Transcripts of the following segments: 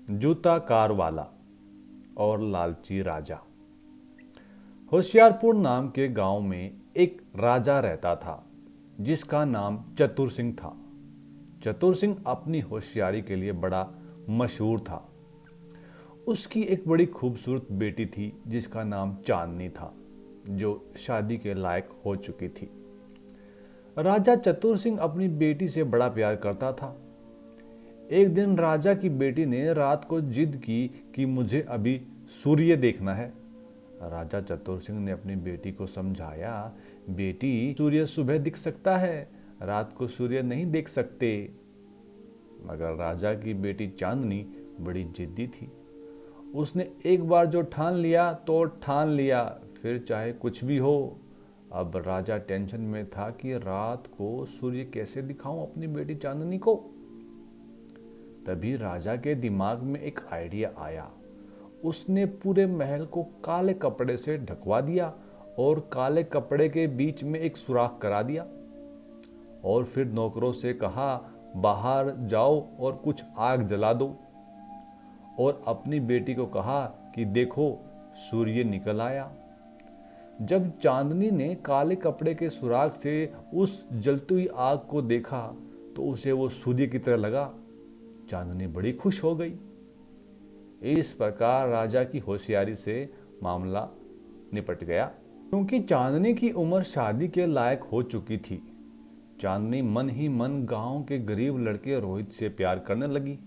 जूता कार वाला और लालची राजा। होशियारपुर नाम के गांव में एक राजा रहता था जिसका नाम चतुर सिंह था। चतुर सिंह अपनी होशियारी के लिए बड़ा मशहूर था। उसकी एक बड़ी खूबसूरत बेटी थी जिसका नाम चांदनी था, जो शादी के लायक हो चुकी थी। राजा चतुर सिंह अपनी बेटी से बड़ा प्यार करता था। एक दिन राजा की बेटी ने रात को जिद की कि मुझे अभी सूर्य देखना है। राजा चतुर सिंह ने अपनी बेटी को समझाया, बेटी, सूर्य सुबह दिख सकता है, रात को सूर्य नहीं देख सकते। मगर राजा की बेटी चांदनी बड़ी जिद्दी थी। उसने एक बार जो ठान लिया तो ठान लिया, फिर चाहे कुछ भी हो। अब राजा टेंशन में था कि रात को सूर्य कैसे दिखाऊं अपनी बेटी चांदनी को। तभी राजा के दिमाग में एक आइडिया आया। उसने पूरे महल को काले कपड़े से ढकवा दिया और काले कपड़े के बीच में एक सुराख करा दिया और फिर नौकरों से कहा, बाहर जाओ और कुछ आग जला दो। और अपनी बेटी को कहा कि देखो, सूर्य निकल आया। जब चांदनी ने काले कपड़े के सुराख से उस जलती हुई आग को देखा तो उसे वो सूर्य की तरह लगा। चांदनी बड़ी खुश हो गई। इस प्रकार राजा की होशियारी से मामला निपट गया। क्योंकि चांदनी की उम्र शादी के लायक हो चुकी थी, चांदनी मन ही मन गांव के गरीब लड़के रोहित से प्यार करने लगी।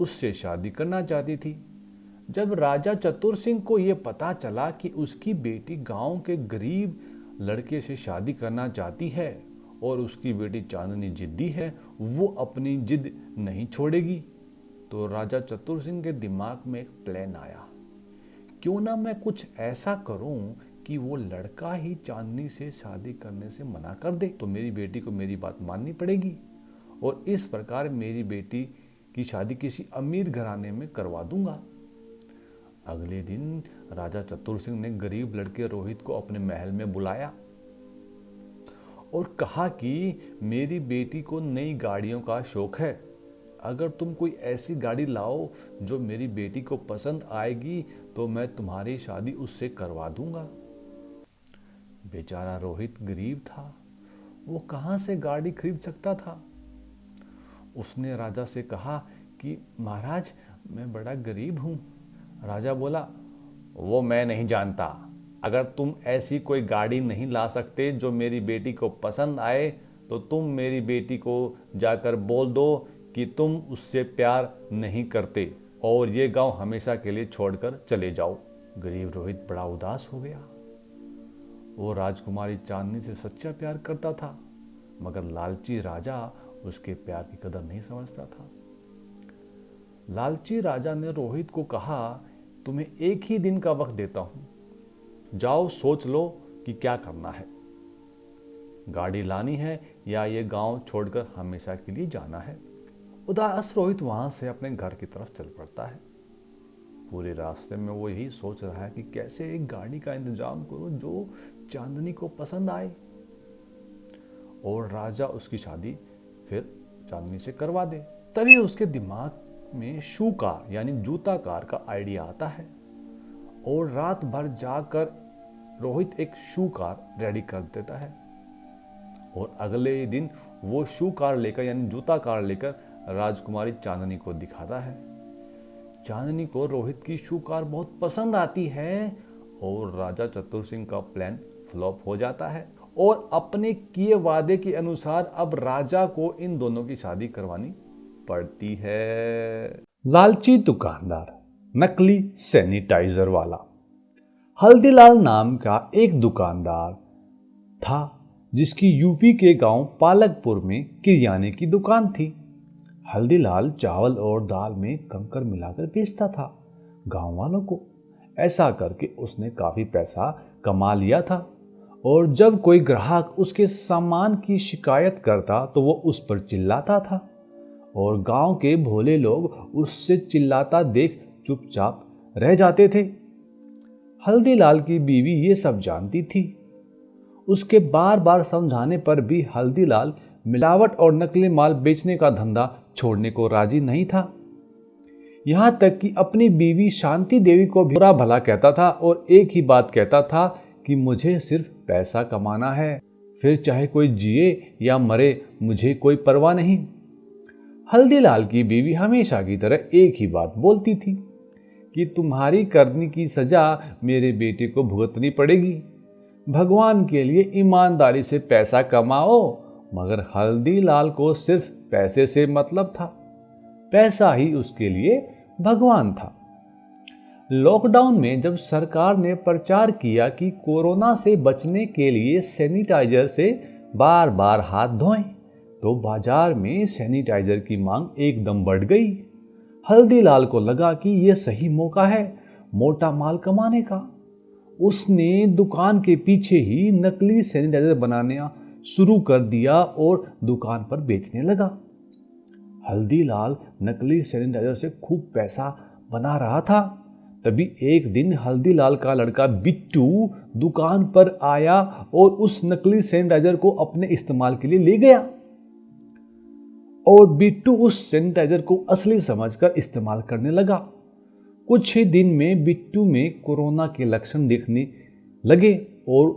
उससे शादी करना चाहती थी। जब राजा चतुर सिंह को यह पता चला कि उसकी बेटी गांव के गरीब लड़के से शादी करना चाहती है और उसकी बेटी चांदनी जिद्दी है, वो अपनी जिद नहीं छोड़ेगी, तो राजा चतुर सिंह के दिमाग में एक प्लान आया। क्यों ना मैं कुछ ऐसा करूं कि वो लड़का ही चांदनी से शादी करने से मना कर दे, तो मेरी बेटी को मेरी बात माननी पड़ेगी और इस प्रकार मेरी बेटी की शादी किसी अमीर घराने में करवा दूंगा। अगले दिन राजा चतुर सिंह ने गरीब लड़के रोहित को अपने महल में बुलाया और कहा कि मेरी बेटी को नई गाड़ियों का शौक है। अगर तुम कोई ऐसी गाड़ी लाओ जो मेरी बेटी को पसंद आएगी तो मैं तुम्हारी शादी उससे करवा दूंगा। बेचारा रोहित गरीब था, वो कहां से गाड़ी खरीद सकता था। उसने राजा से कहा कि महाराज, मैं बड़ा गरीब हूं। राजा बोला, वो मैं नहीं जानता। अगर तुम ऐसी कोई गाड़ी नहीं ला सकते जो मेरी बेटी को पसंद आए तो तुम मेरी बेटी को जाकर बोल दो कि तुम उससे प्यार नहीं करते और ये गांव हमेशा के लिए छोड़कर चले जाओ। गरीब रोहित बड़ा उदास हो गया। वो राजकुमारी चांदनी से सच्चा प्यार करता था, मगर लालची राजा उसके प्यार की कदर नहीं समझता था। लालची राजा ने रोहित को कहा, तुम्हें एक ही दिन का वक्त देता हूं, जाओ सोच लो कि क्या करना है, गाड़ी लानी है या ये गांव छोड़कर हमेशा के लिए जाना है। उदास रोहित वहां से अपने घर की तरफ चल पड़ता है। पूरे रास्ते में वो यही सोच रहा है कि कैसे एक गाड़ी का इंतजाम करूं जो चांदनी को पसंद आए और राजा उसकी शादी फिर चांदनी से करवा दे। तभी उसके दिमाग में शू कार यानी जूता कार का आइडिया आता है और रात भर जाकर रोहित एक शू कार रेडी कर देता है और अगले ही दिन वो शू कार लेकर यानी जूता कार लेकर राजकुमारी चांदनी को दिखाता है। चांदनी को रोहित की शू कार बहुत पसंद आती है और राजा चतुर सिंह का प्लान फ्लॉप हो जाता है और अपने किए वादे के अनुसार अब राजा को इन दोनों की शादी करवानी पड़ती है। लालची दुकानदार, नकली सैनिटाइजर वाला। हल्दीलाल नाम का एक दुकानदार था जिसकी यूपी के गांव पालकपुर में किराने की दुकान थी। हल्दीलाल चावल और दाल में कंकर मिलाकर बेचता था गांव वालों को। ऐसा करके उसने काफी पैसा कमा लिया था और जब कोई ग्राहक उसके सामान की शिकायत करता तो वो उस पर चिल्लाता था और गांव के भोले लोग उससे चिल्लाता देख चुपचाप रह जाते थे। हल्दीलाल की बीवी ये सब जानती थी। उसके बार बार समझाने पर भी हल्दीलाल मिलावट और नकली माल बेचने का धंधा छोड़ने को राजी नहीं था। यहाँ तक कि अपनी बीवी शांति देवी को भी बुरा भला कहता था और एक ही बात कहता था कि मुझे सिर्फ पैसा कमाना है, फिर चाहे कोई जिए या मरे मुझे कोई परवाह नहीं। हल्दीलाल की बीवी हमेशा की तरह एक ही बात बोलती थी कि तुम्हारी करनी की सजा मेरे बेटे को भुगतनी पड़ेगी। भगवान के लिए ईमानदारी से पैसा कमाओ। मगर हल्दीलाल को सिर्फ पैसे से मतलब था, पैसा ही उसके लिए भगवान था। लॉकडाउन में जब सरकार ने प्रचार किया कि कोरोना से बचने के लिए सैनिटाइजर से बार बार हाथ धोएं, तो बाजार में सैनिटाइजर की मांग एकदम बढ़ गई। हल्दीलाल को लगा कि यह सही मौका है मोटा माल कमाने का। उसने दुकान के पीछे ही नकली सैनिटाइजर बनाना शुरू कर दिया और दुकान पर बेचने लगा। हल्दीलाल नकली सैनिटाइजर से खूब पैसा बना रहा था। तभी एक दिन हल्दीलाल का लड़का बिट्टू दुकान पर आया और उस नकली सैनिटाइजर को अपने इस्तेमाल के लिए ले गया। और बिट्टू उस सैनिटाइजर को असली समझकर इस्तेमाल करने लगा। कुछ ही दिन में बिट्टू में कोरोना के लक्षण दिखने लगे और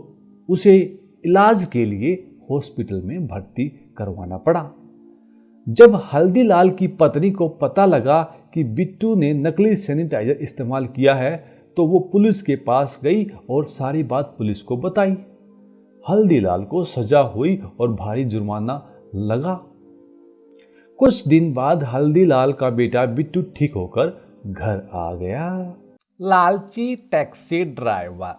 उसे इलाज के लिए हॉस्पिटल में भर्ती करवाना पड़ा। जब हल्दीलाल की पत्नी को पता लगा कि बिट्टू ने नकली सैनिटाइजर इस्तेमाल किया है, तो वो पुलिस के पास गई और सारी बात पुलिस को बताई। हल्दीलाल को सजा हुई और भारी जुर्माना लगा। कुछ दिन बाद हल्दीलाल का बेटा बिट्टू ठीक होकर घर आ गया। लालची टैक्सी ड्राइवर।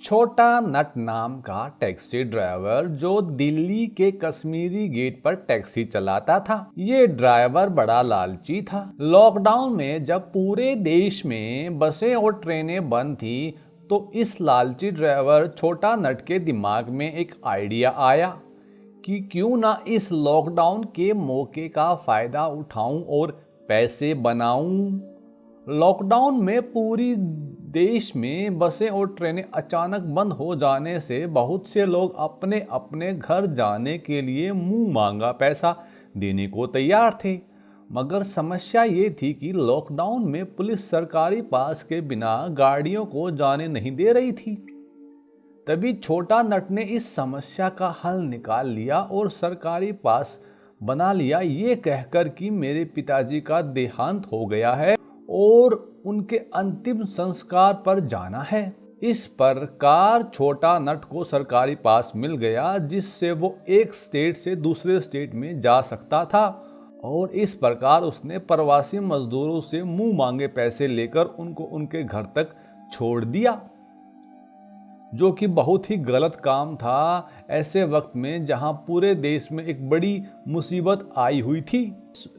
छोटा नट नाम का टैक्सी ड्राइवर जो दिल्ली के कश्मीरी गेट पर टैक्सी चलाता था। ये ड्राइवर बड़ा लालची था। लॉकडाउन में जब पूरे देश में बसें और ट्रेनें बंद थी, तो इस लालची ड्राइवर छोटा नट के दिमाग में एक आइडिया आया कि क्यों ना इस लॉकडाउन के मौके का फायदा उठाऊं और पैसे बनाऊं। लॉकडाउन में पूरी देश में बसें और ट्रेनें अचानक बंद हो जाने से बहुत से लोग अपने अपने घर जाने के लिए मुंह मांगा पैसा देने को तैयार थे। मगर समस्या ये थी कि लॉकडाउन में पुलिस सरकारी पास के बिना गाड़ियों को जाने नहीं दे रही थी। तभी छोटा नट ने इस समस्या का हल निकाल लिया और सरकारी पास बना लिया, ये कहकर कि मेरे पिताजी का देहांत हो गया है और उनके अंतिम संस्कार पर जाना है। इस प्रकार छोटा नट को सरकारी पास मिल गया, जिससे वो एक स्टेट से दूसरे स्टेट में जा सकता था। और इस प्रकार उसने प्रवासी मजदूरों से मुंह मांगे पैसे लेकर उनको उनके घर तक छोड़ दिया, जो कि बहुत ही गलत काम था ऐसे वक्त में जहां पूरे देश में एक बड़ी मुसीबत आई हुई थी।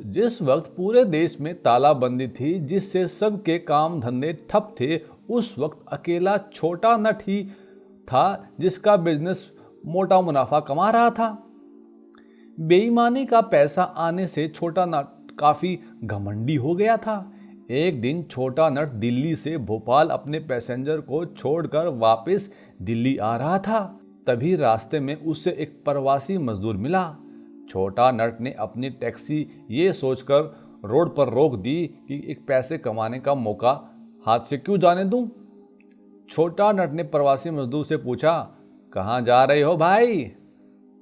जिस वक्त पूरे देश में तालाबंदी थी, जिससे सबके काम धंधे ठप थे, उस वक्त अकेला छोटा नट ही था जिसका बिजनेस मोटा मुनाफा कमा रहा था। बेईमानी का पैसा आने से छोटा नट काफी घमंडी हो गया था। एक दिन छोटा नट दिल्ली से भोपाल अपने पैसेंजर को छोड़कर वापस दिल्ली आ रहा था। तभी रास्ते में उसे एक प्रवासी मजदूर मिला। छोटा नट ने अपनी टैक्सी ये सोचकर रोड पर रोक दी कि एक पैसे कमाने का मौका हाथ से क्यों जाने दूं। छोटा नट ने प्रवासी मजदूर से पूछा, कहाँ जा रहे हो भाई?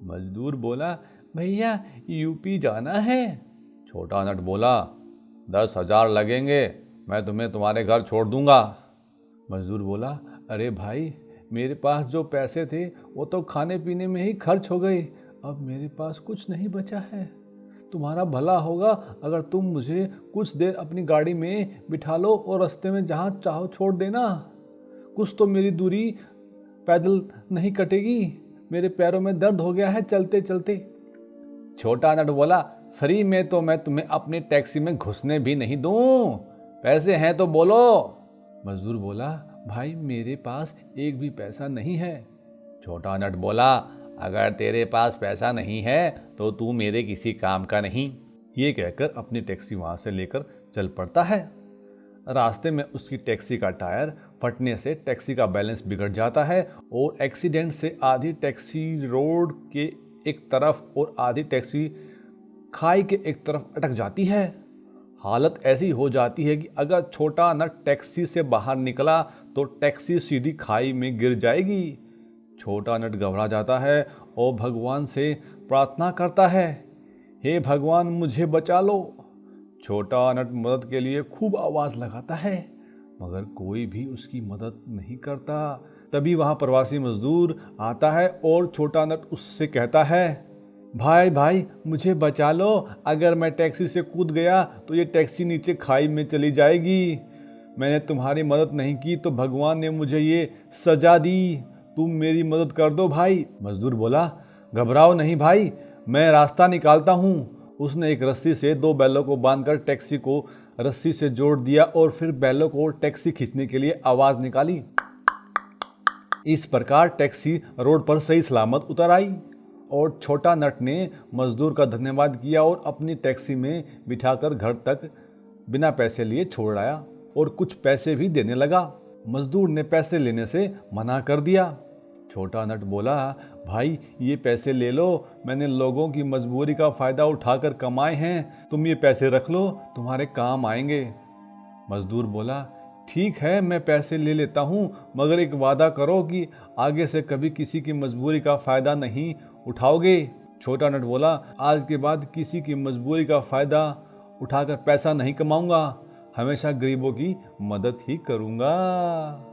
मजदूर बोला, भैया यूपी जाना है। छोटा नट बोला, 10,000 लगेंगे, मैं तुम्हें तुम्हारे घर छोड़ दूंगा। मजदूर बोला, अरे भाई मेरे पास जो पैसे थे वो तो खाने पीने में ही खर्च हो गए, अब मेरे पास कुछ नहीं बचा है। तुम्हारा भला होगा अगर तुम मुझे कुछ देर अपनी गाड़ी में बिठा लो और रास्ते में जहाँ चाहो छोड़ देना। कुछ तो मेरी दूरी पैदल नहीं कटेगी, मेरे पैरों में दर्द हो गया है चलते चलते। छोटा नट बोला, फ्री में तो मैं तुम्हें अपनी टैक्सी में घुसने भी नहीं दूं, पैसे हैं तो बोलो। मजदूर बोला, भाई मेरे पास एक भी पैसा नहीं है। छोटा नट बोला, अगर तेरे पास पैसा नहीं है तो तू मेरे किसी काम का नहीं। ये कहकर अपनी टैक्सी वहां से लेकर चल पड़ता है। रास्ते में उसकी टैक्सी का टायर फटने से टैक्सी का बैलेंस बिगड़ जाता है और एक्सीडेंट से आधी टैक्सी रोड के एक तरफ और आधी टैक्सी खाई के एक तरफ अटक जाती है। हालत ऐसी हो जाती है कि अगर छोटा नट टैक्सी से बाहर निकला तो टैक्सी सीधी खाई में गिर जाएगी। छोटा नट घबरा जाता है और भगवान से प्रार्थना करता है, हे भगवान मुझे बचा लो। छोटा नट मदद के लिए खूब आवाज़ लगाता है, मगर कोई भी उसकी मदद नहीं करता। तभी वहाँ प्रवासी मजदूर आता है और छोटा नट उससे कहता है, भाई भाई मुझे बचा लो, अगर मैं टैक्सी से कूद गया तो ये टैक्सी नीचे खाई में चली जाएगी। मैंने तुम्हारी मदद नहीं की तो भगवान ने मुझे ये सजा दी, तुम मेरी मदद कर दो भाई। मजदूर बोला, घबराओ नहीं भाई, मैं रास्ता निकालता हूँ। उसने एक रस्सी से 2 बैलों को बांधकर टैक्सी को रस्सी से जोड़ दिया और फिर बैलों को टैक्सी खींचने के लिए आवाज़ निकाली। इस प्रकार टैक्सी रोड पर सही सलामत उतर आई और छोटा नट ने मजदूर का धन्यवाद किया और अपनी टैक्सी में बिठाकर घर तक बिना पैसे लिए छोड़ आया और कुछ पैसे भी देने लगा। मजदूर ने पैसे लेने से मना कर दिया। छोटा नट बोला, भाई ये पैसे ले लो, मैंने लोगों की मजबूरी का फ़ायदा उठाकर कमाए हैं, तुम ये पैसे रख लो, तुम्हारे काम आएंगे। मजदूर बोला, ठीक है मैं पैसे ले लेता हूँ, मगर एक वादा करो कि आगे से कभी किसी की मजबूरी का फ़ायदा नहीं उठाओगे। छोटा नट बोला, आज के बाद किसी की मजबूरी का फ़ायदा उठाकर पैसा नहीं कमाऊंगा, हमेशा गरीबों की मदद ही करूंगा।